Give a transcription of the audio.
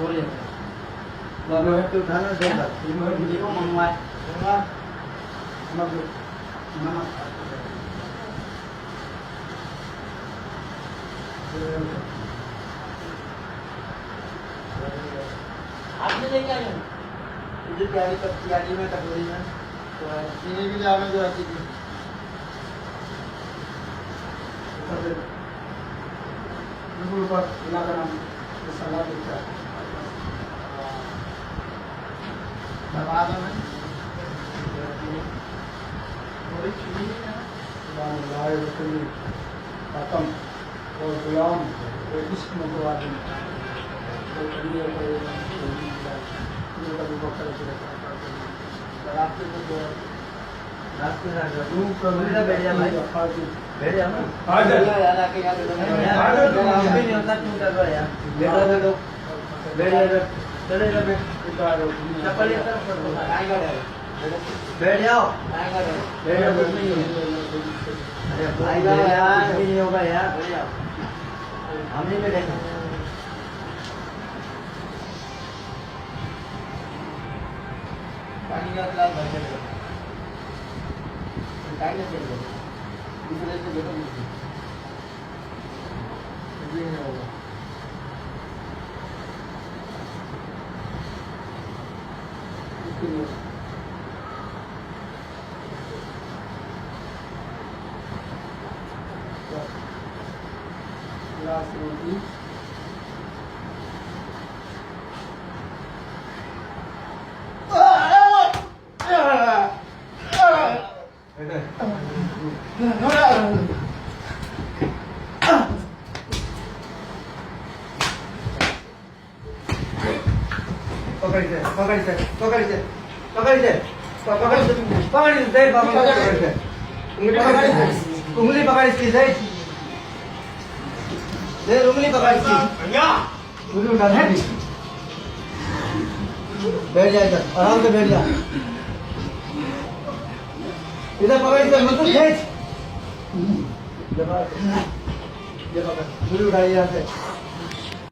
छोड़ जाता है वो है तो उठाना देगा वीडियो मंगवाए आपने लेके आए हैं मुझे प्यारी प्यारी में कटोरी में तो चीनी भी लाना जो अच्छी थी बिल्कुल पर इलाका नाम सलाह देता है दबा दो मैं थोड़ी चीनी लाए रखनी खत्म और गुलाम और इश्क मुतवादी और ये कभी बकर के रास्ते में जो रास्ते ना जो रूम का मेरा बैठ जा भाई बैठ जा ना आ जा यार आके यार हम भी नहीं होता क्यों कर रहा है यार बैठ जा चले जा चप्पल ये तरफ कर दो आएगा बैठ जाओ आएगा बैठ जाओ कुछ नहीं अरे आएगा यार भी नहीं होगा यार बैठ जाओ हम नहीं बैठेंगे पानी का गिलास भर के दो काहे नहीं चाहिए दूसरे से देखो ये नहीं होगा ग्लास रोटी उंगली पकड़ इसकी दे उंगली पकड़ इसकी उंगली उठा दे बैठ जा इधर आराम से बैठ जा इधर पकड़ इधर मत खींच ये पकड़ उंगली उठाइए यहाँ से